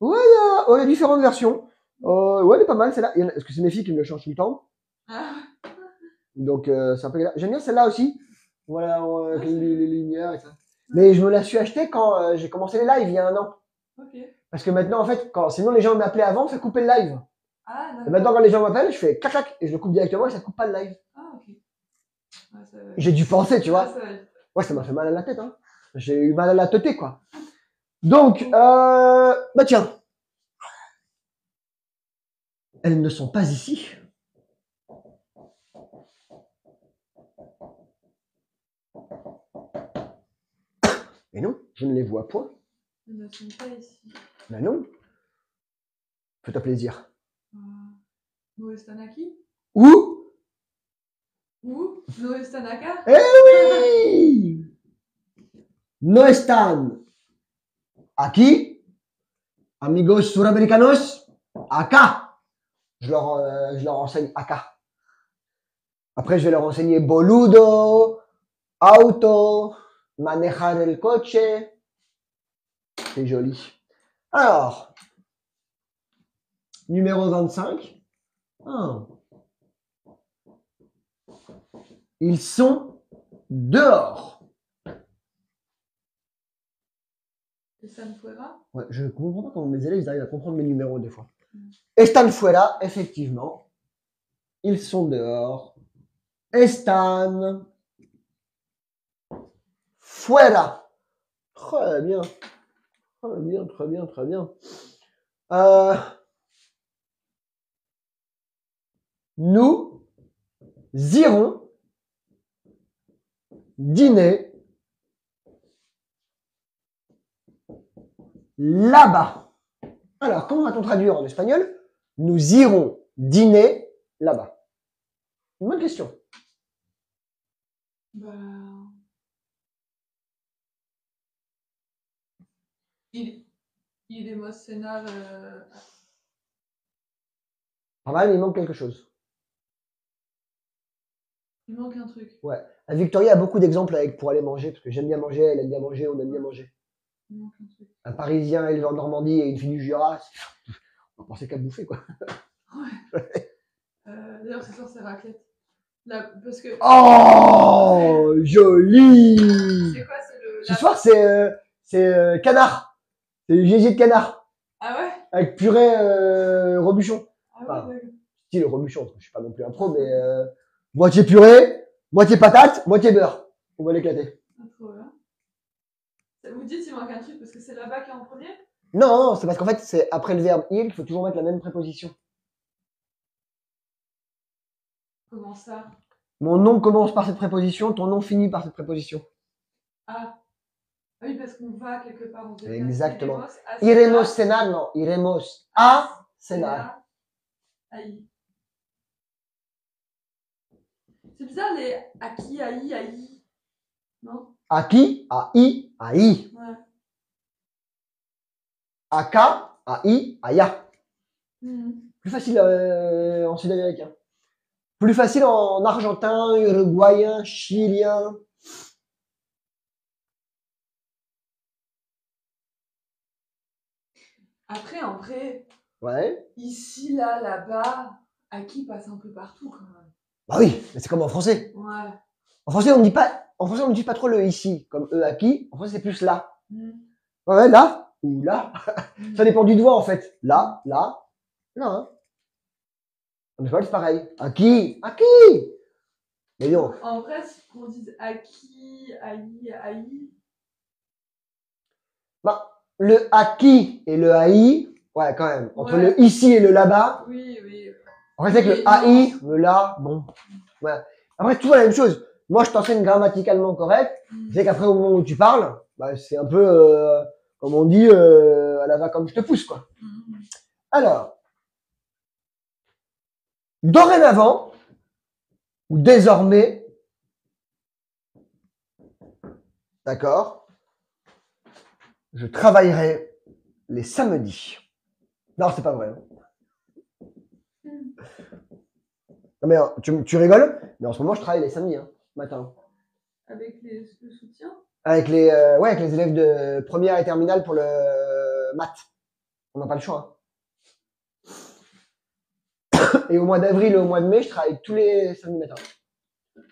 Ouais, il y a différentes versions. Ouais, elle est pas mal celle-là. Parce que c'est mes filles qui me le changent tout le temps. Ah. Donc, c'est un peu... J'aime bien celle-là aussi. Voilà, avec les lumières et ça. Mais je me la suis achetée quand j'ai commencé les lives il y a un an. Ok. Parce que maintenant, en fait, sinon les gens m'appelaient avant, ça coupait le live. Ah, Et d'accord. maintenant, quand les gens m'appellent, je fais clac clac et je le coupe directement et ça coupe pas le live. Ah, ok. Ouais, ça... J'ai dû penser, tu vois. ça... Ouais, ça m'a fait mal à la tête, hein. J'ai eu mal à la tête, quoi. Donc, bah tiens. Elles ne sont pas ici. Mais non, je ne les vois point. Elles ne sont pas ici. Mais non. Fais-toi plaisir. No están aquí. Où? Où? No están acá. Eh oui! No están aquí, amigos suramericanos, acá. Je leur enseigne acá. Après, je vais leur enseigner boludo, auto, manejar el coche. C'est joli. Alors, numéro 25. Ah. Ils sont dehors. Están fuera. Ouais, je ne comprends pas comment mes élèves ils arrivent à comprendre mes numéros des fois. Están fuera, effectivement. Ils sont dehors. Están fuera. Très bien. Très bien, très bien, très bien. Nous irons dîner là-bas. Alors, comment va-t-on traduire en espagnol? Nous irons dîner là-bas. Une bonne question. Bah... Iremos cenar... Pas mal, mais il manque quelque chose. Il manque un truc. Ouais. Victoria a beaucoup d'exemples pour aller manger, parce que j'aime bien manger, elle aime bien manger, on aime bien manger. Il manque un truc. Un Parisien élevé en Normandie et une fille du Jura, on pensait qu'à bouffer, quoi. Ouais. D'ailleurs, ce soir, c'est raclette. Là, parce que... Oh, joli! C'est quoi, c'est le... Ce soir, c'est canard. C'est du GG de canard. Ah ouais? Avec purée rebuchon. Ah ouais, Enfin, d'accord. style rebuchon, parce que je suis pas non plus un pro, mais Moitié purée, moitié patate, moitié beurre. On va l'éclater. Ah, trop bien. Vous dites il manque un truc parce que c'est là-bas qui est en premier? Non, non, c'est parce qu'en fait, c'est après le verbe il faut toujours mettre la même préposition. Comment ça? Mon nom commence par cette préposition, ton nom finit par cette préposition. Ah. Ah oui, parce qu'on va quelque part, on se déplace. Exactement. Iremos Iremos cenar, non. Iremos a cenar. Aïe. C'est bizarre les aki, aïe, aïe. Non? Aquí, ai, ai. Ouais. Aka, ai, aya. Mhm. Plus facile en sud-américain. Plus facile en argentin, uruguayen, chilien. Après, en vrai, Ouais. ici, là, là-bas, aki passe un peu partout quand même. Bah oui, mais c'est comme en français. Ouais. En français, on ne dit pas, en français, on ne dit pas trop le ici, comme aquí. En français, c'est plus là. Mhm. Ouais, là ou là. Mhm. Ça dépend du doigt, en fait. Là, là, là. Hein. En espagnol, c'est pareil. Aquí, aquí. Mais non. En vrai, si on dit aki, aïe, aïe. Bah, le aquí et le aïe, ouais, quand même. Entre Ouais. le ici et le là-bas. Oui, oui. En fait, c'est que le aïe, le là, bon. Ouais. Après, toujours la même chose. Moi, je t'enseigne grammaticalement correct. Mhm. C'est qu'après, au moment où tu parles, bah, c'est un peu, comme on dit, à la va comme je te pousse, quoi. Mhm. Alors, dorénavant, ou désormais, d'accord, je travaillerai les samedis. Non, c'est pas vrai. Non, mais tu rigoles, mais en ce moment, je travaille les samedis, hein, matin. Avec le soutien? Avec les, ouais, avec les élèves de première et terminale pour le maths. On n'a pas le choix. Hein. Et au mois d'avril et au mois de mai, je travaille tous les samedis matins.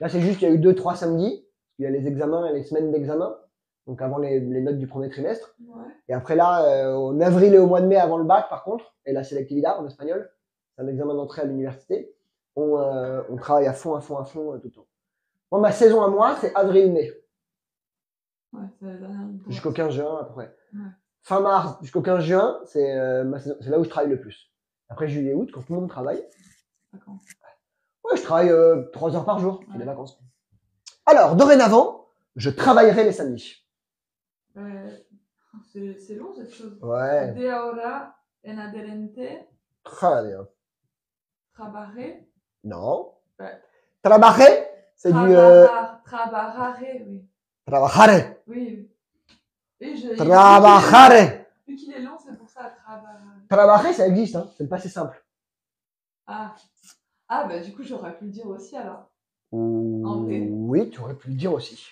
Là, c'est juste qu'il y a eu 2-3 samedis. Il y a les examens et les semaines d'examen. Donc avant les notes du premier trimestre. Ouais. Et après là, en avril et au mois de mai avant le bac, par contre, et la selectividad en espagnol, c'est un examen d'entrée à l'université, on travaille à fond tout le temps. Bon, ma saison à moi, c'est avril-mai. Ouais, c'est la dernière ligne droite. Jusqu'au 15 juin, après. Ouais. Fin mars jusqu'au 15 juin, c'est c'est là où je travaille le plus. Après juillet, août, quand tout le monde travaille, D'accord. ouais, je travaille 3 heures par jour, c'est Ouais. les vacances. Alors, dorénavant, je travaillerai les samedis. C'est long cette chose. Ouais, De ahora en adelante, très bien. trabajaré. Non. Ouais. Trabajar, c'est du... Trabajaré, oui. Trabajaré. Oui, oui. Et Trabajaré. vu qu'il est long, c'est pour ça, trabajaré. Trabajar, ça existe, hein. C'est le passé simple. Ah. Ah, bah du coup, j'aurais pu le dire aussi alors. En vrai. Oui, tu aurais pu le dire aussi.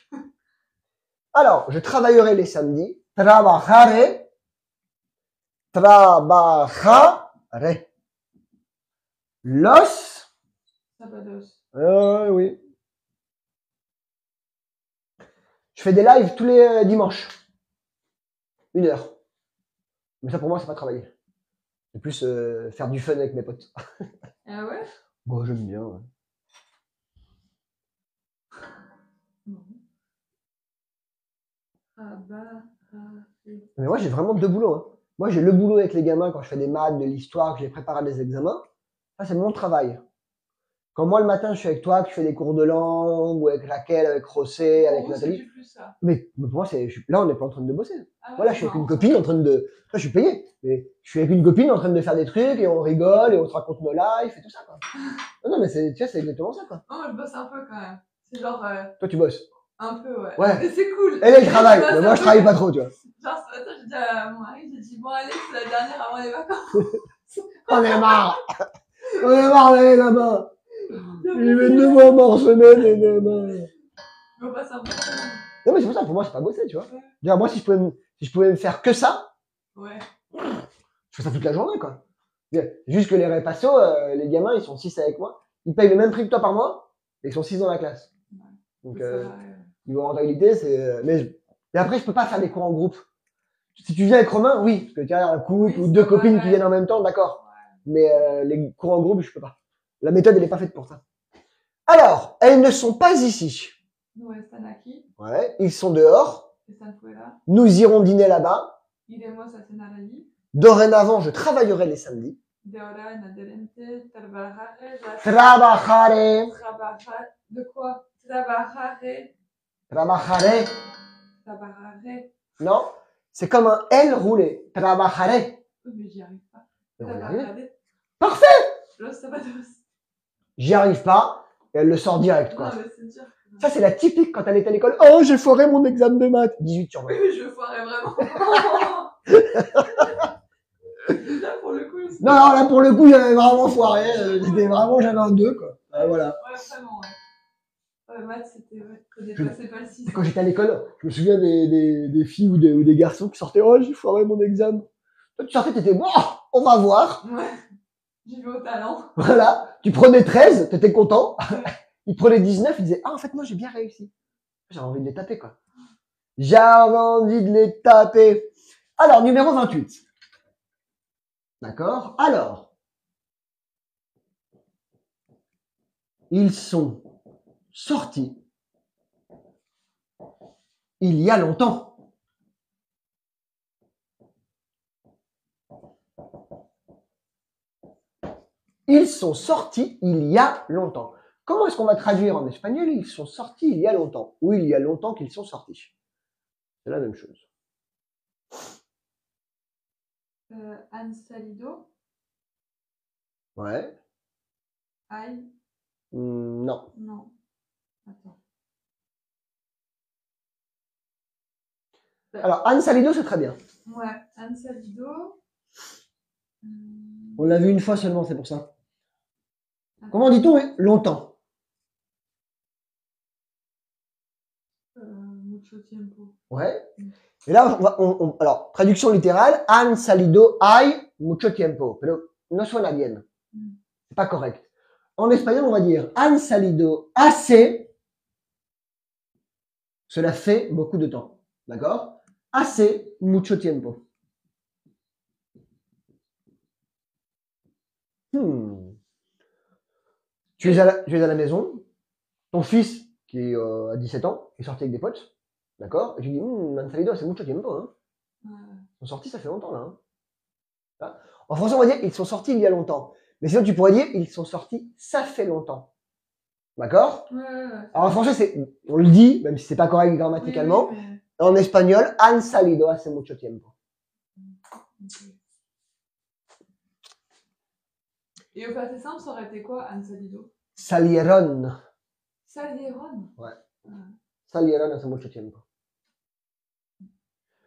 Alors, je travaillerai les samedis. Trabajaré. Trabajaré. Los. Sabados. Oui. Je fais des lives tous les dimanches. 1 heure. Mais ça, pour moi, c'est pas travailler. C'est plus faire du fun avec mes potes. Ah ouais? Bon, j'aime bien. Ouais. Non. Trabajaré. Mais moi, j'ai vraiment 2 boulots. Hein. Moi, j'ai le boulot avec les gamins quand je fais des maths, de l'histoire, que je les prépare à des examens. Ça, c'est mon travail. Quand moi, le matin, je suis avec toi, que je fais des cours de langue, ou avec Raquel, avec José, avec Pour vous, c'est Nathalie. du plus ça. Mais pour moi, là, on n'est pas en train de bosser. Ah ouais, Voilà, je suis avec une copine en train de... Là, je suis payé. Mais je suis avec une copine en train de faire des trucs, et on rigole, et on se raconte nos lives, et tout ça, quoi. Non, mais tu vois, c'est exactement ça, quoi. Non, moi, je bosse un peu quand même. C'est genre, Toi, tu bosses. un peu, ouais. Ouais. Mais c'est cool. Elle, elle travaille. bosse Mais un moi, je peu. travaille pas trop, tu vois. Genre, ce matin, j'ai dit à mon mari, j'ai dit, bon, allez, c'est la dernière avant les vacances. On est marre. On est marre d'aller là-bas. Il met 2 fois par semaine et demain. Je bosse un peu. Non, mais c'est pour ça, pour moi, c'est pas bosser, tu vois. Ouais. Dire, moi, si je pouvais me faire que ça, Ouais. je fais ça toute la journée, quoi. Juste que les repassos, les gamins, ils sont 6 avec moi. Ils payent le même prix que toi par mois, et ils sont 6 dans la classe. Ouais. Donc, Ça, ouais. niveau rentabilité, c'est... Mais après, je peux pas faire des cours en groupe. Si tu viens avec Romain, oui. Parce que tu as un couple Oui, ou 2 c'est copines vrai. qui viennent en même temps, d'accord. Ouais. Mais les cours en groupe, je peux pas. La méthode, elle est pas faite pour ça. Alors, elles ne sont pas ici. No están aquí, Ouais, ils sont dehors. están fuera. Nous irons dîner là-bas. Iremos a cenar allí. Dorénavant, je travaillerai les samedis. De ahora en adelante trabajaré. Trabajaré. De quoi? Trabajaré. Trabajaré. Trabajaré. Non, c'est comme un L roulé. Trabajaré. Oh, mais j'y arrive pas. Mais on y arrive. Trabajaré. Parfait. Los sábados. J'y arrive pas. Et elle le sort direct, quoi. Non, mais c'est dur. Ça, c'est la typique quand elle est à l'école. Oh, j'ai foiré mon examen de maths. 18 sur 20. Oui, mais je foirais vraiment. Là, pour le coup. Non, non, là, pour le coup, j'avais vraiment foiré. J'avais un 2, quoi. Voilà. Ouais, vraiment, ouais. Ouais, maths, c'était, ouais. Je dépassais pas le 6. Quand j'étais à l'école, je me souviens des filles ou des garçons qui sortaient. Oh, j'ai foiré mon examen. Toi, tu sortais, t'étais bon, on va voir. Ouais. J'y vais au talent. Voilà. Tu prenais 13, t'étais content. Ils prenaient 19, ils disaient, ah, en fait, moi, j'ai bien réussi. J'avais envie de les taper, quoi. J'avais envie de les taper. Alors, numéro 28. D'accord? Alors, ils sont sortis il y a longtemps. Ils sont sortis il y a longtemps. Comment est-ce qu'on va traduire en espagnol? Ils sont sortis il y a longtemps. Ou il y a longtemps qu'ils sont sortis. C'est la même chose. Han salido. Ouais. Ay. Non. Non. Attends. Alors, Han Salido, c'est très bien. Ouais. Han salido. On l'a vu une fois seulement, c'est pour ça. Comment dit-on longtemps? Mucho tiempo. Ouais. Et là, alors, traduction littérale, han salido hay mucho tiempo. Pero no suena bien. C'est pas correct. En espagnol, on va dire han salido hace. Cela fait beaucoup de temps. D'accord? Hace mucho tiempo. Tu es à la maison. Ton fils, qui a 17 ans, est sorti avec des potes. D'accord? Et tu dis, han salido hace mucho tiempo. Hein. Ils sont sortis, ça fait longtemps, là. Hein. En français, on va dire, ils sont sortis il y a longtemps. Mais sinon, tu pourrais dire, ils sont sortis, ça fait longtemps. D'accord? Alors, en français, on le dit, même si c'est pas correct grammaticalement. Oui, mais... En espagnol, han salido hace mucho tiempo. Okay. Et au passé simple, ça aurait été quoi, han salido? Salieron. Salieron? Ouais. Salieron hace mucho tiempo.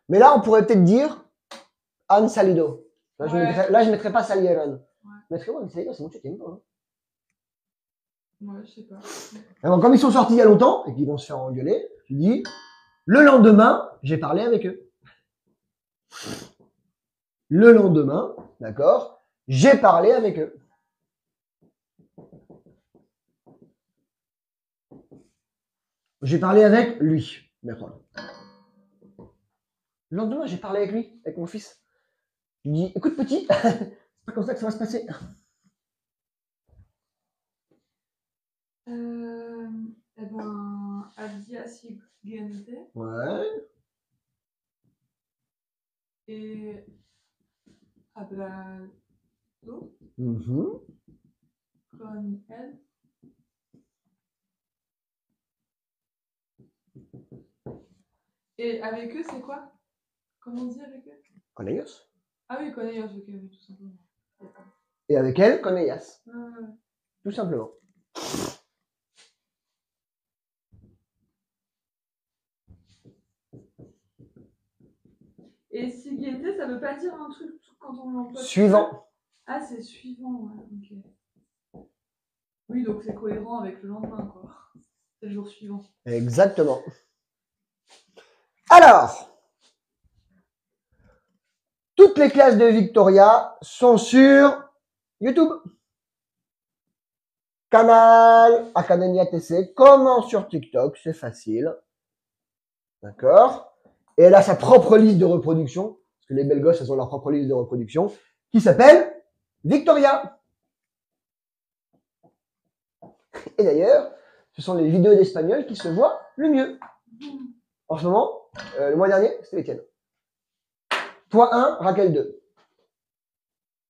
Mais là, on pourrait peut-être dire han salido. Là, je mettrais pas salieron. Ouais. Je mettrais han salido hace mucho tiempo. Hein. Ouais, je sais pas. Alors, comme ils sont sortis il y a longtemps et qu'ils vont se faire engueuler, tu dis, le lendemain, j'ai parlé avec eux. Le lendemain, d'accord, j'ai parlé avec eux. J'ai parlé avec lui. D'accord. Le lendemain, j'ai parlé avec lui, avec mon fils. Je lui dis, écoute petit, c'est pas comme ça que ça va se passer. Eh ben, al día siguiente. Ouais. Et hablado con elle. Et avec eux, c'est quoi? Comment on dit avec eux? Con ellos. Ah oui, con ellos, ok, oui, tout simplement. Et avec elle, con ellas. Tout simplement. Et siguiente, ça veut pas dire un truc quand on l'emploie. Suivant. Ah, c'est suivant, ouais, ok. Oui, donc c'est cohérent avec le lendemain, quoi. C'est le jour suivant. Exactement. Alors, toutes les classes de Victoria sont sur YouTube. Canal Academia TC, comment sur TikTok, c'est facile. D'accord? Et elle a sa propre liste de reproduction, parce que les belles gosses, elles ont leur propre liste de reproduction, qui s'appelle Victoria. Et d'ailleurs, ce sont les vidéos d'espagnol qui se voient le mieux. En ce moment, le mois dernier, c'était les tiennes. Toi 1, Raquel 2.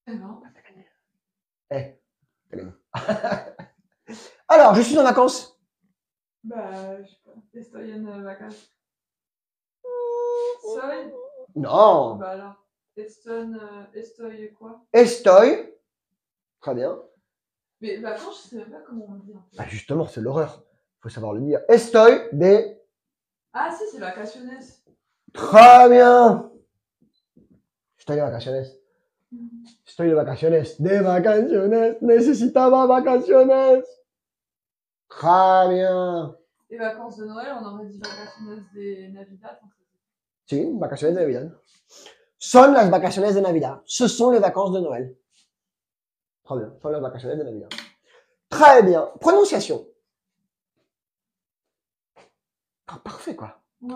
Eh ben, T'as gagné. Alors, je suis en vacances. bah, je sais pas. Estoy en vacances. Soy? Non. Bah alors. Estoy quoi? Estoy. Très bien. Mais vacances, je sais même pas comment on dit. Bah justement, c'est l'horreur. Faut savoir le dire. Estoy de... Ah si, c'est vacaciones. Très bien. Estoy de vacaciones. Estoy de vacaciones. De vacaciones. Necesitaba vacaciones. Très bien. Et vacances de Noël, on aurait dit vacaciones de Navidad. Sí, vacaciones de Navidad. Son las vacaciones de Navidad. Ce sont les vacances de Noël. Très bien. Son las vacaciones de Navidad. Très bien. Prononciation. Ah, parfait, quoi. Ouais,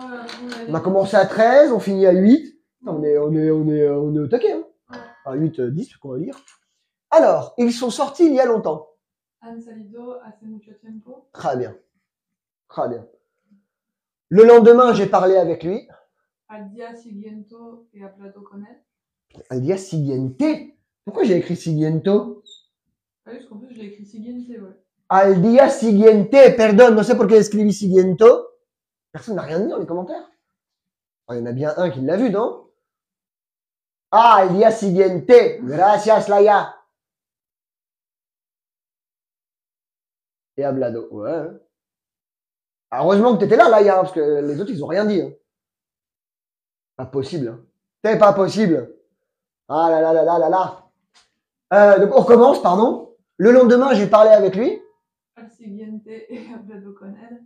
On a commencé à 13, on finit à 8. On est au taquet, hein. Ouais. À 8, 10, qu'on va lire. Alors, ils sont sortis il y a longtemps. Han salido hace mucho tiempo. Très bien. Très bien. Le lendemain, j'ai parlé avec lui. Al día siguiente he hablado con él. Al día siguiente. Pourquoi j'ai écrit siguiento? Ah oui, parce qu'en plus, je l'ai écrit siguiente, ouais. Al día siguiente. Perdón, no sé por qué escribí siguiento. Personne n'a rien dit dans les commentaires. Oh, il y en a bien un qui l'a vu, non? Ah, al día siguiente. Gracias, Laia. Et hablado. Ouais. Alors, heureusement que t'étais là, Laia, parce que les autres, ils ont rien dit. Hein. Pas possible. Hein. C'est pas possible. Ah là là là là là là. Donc, on recommence, pardon. Le lendemain, j'ai parlé avec lui. Al siguiente he hablado con él.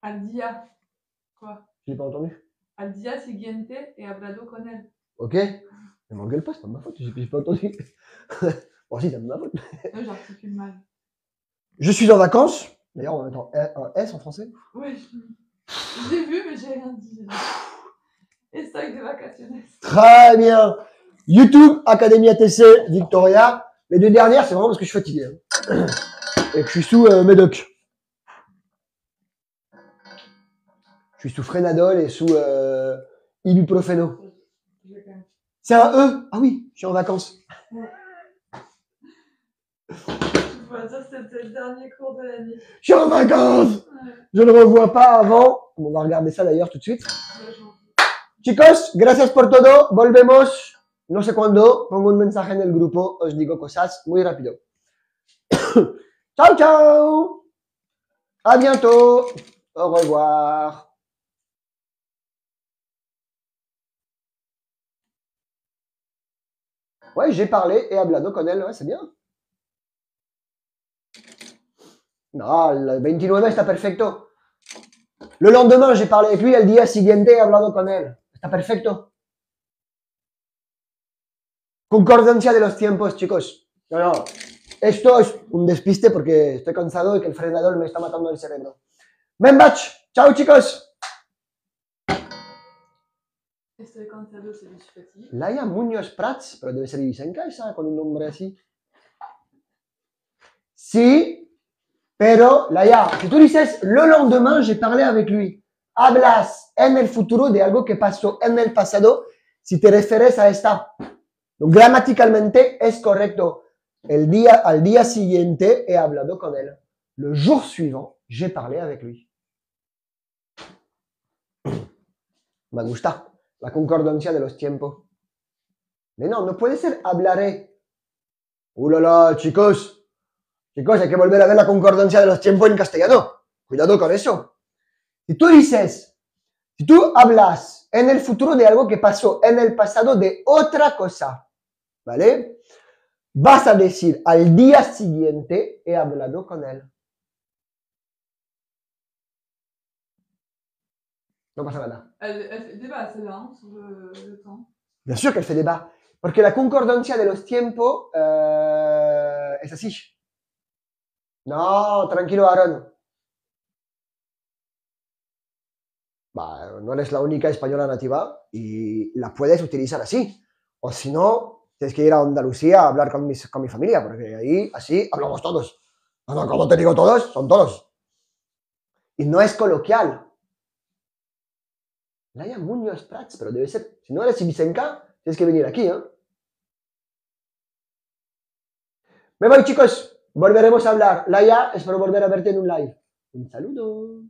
Al día. Quoi? Je l'ai pas entendu. Al día siguiente he hablado con él. Ok. Ne m'engueule pas, c'est pas de ma faute, j'ai pas entendu. Bon, si, c'est de ma faute. Là, j'articule mal. Je suis en vacances. D'ailleurs, on va mettre un S en français. Ouais, j'ai vu, mais j'ai rien dit. Estoy de vacaciones. Très bien. YouTube, Académie ATC, Victoria. Les deux dernières, c'est vraiment parce que je suis fatigué. Hein. Et que je suis sous Médoc. Je suis sous Frenadol et sous Ibuprofeno. C'est un E. Ah oui, je suis en vacances. Ouais. On va dire que c'était le dernier cours de l'année. Je suis en vacances. Ouais. Je ne revois pas avant. On va regarder ça d'ailleurs tout de suite. Chicos, gracias por todo. Volvemos. No sé cuándo. Pongo un mensaje en el grupo. Os digo cosas muy rápido. Ciao, ciao. À bientôt. Au revoir. Ouais, j'ai parlé et hablado con él. Ouais, c'est bien. No, el 29 está perfecto. Le lendemain, j'ai parlé avec lui. El día siguiente he hablado con él. Está perfecto. Concordancia de los tiempos, chicos. No, no. Esto es un despiste porque estoy cansado y que el frenador me está matando el cerebro. Ben batch. Ciao, chicos. Estoy cansado, c'est que je suis fatiguée. Laia Muñoz Prats, pero debe ser ibicenca esa, con un nombre así. Sí, pero Laia, si tú dices, le lendemain, j'ai parlé avec lui. Hablas en el futuro de algo que pasó en el pasado si te refieres a esta. Donc, gramaticalmente es correcto. Al día siguiente he hablado con él. Le jour suivant, j'ai parlé avec lui. Me gusta. La concordancia de los tiempos. Mais non, no puede ser hablaré. ¡Uh, la, chicos! Chicos, hay que volver a ver la concordancia de los tiempos en castellano. Cuidado con eso. Si tú hablas en el futuro de algo que pasó en el pasado de otra cosa, ¿vale? Vas a decir al día siguiente he hablado con él. No pasa nada. Elle fait débat, celle-là, hein, sur le temps. Bien sûr qu'elle fait débat. Porque la concordancia de los tiempos es así. No, tranquilo, Aaron. Bah, no eres la única española nativa y la puedes utilizar así. O si no, tienes que ir a Andalucía a hablar con mi familia, porque ahí así hablamos todos. No, no, como te digo todos, son todos. Y no es coloquial. Laia Muñoz Prats, pero debe ser. Si no eres Ibicenca, tienes que venir aquí, ¿eh? Me voy, chicos. Volveremos a hablar. Laia, espero volver a verte en un live. Un saludo.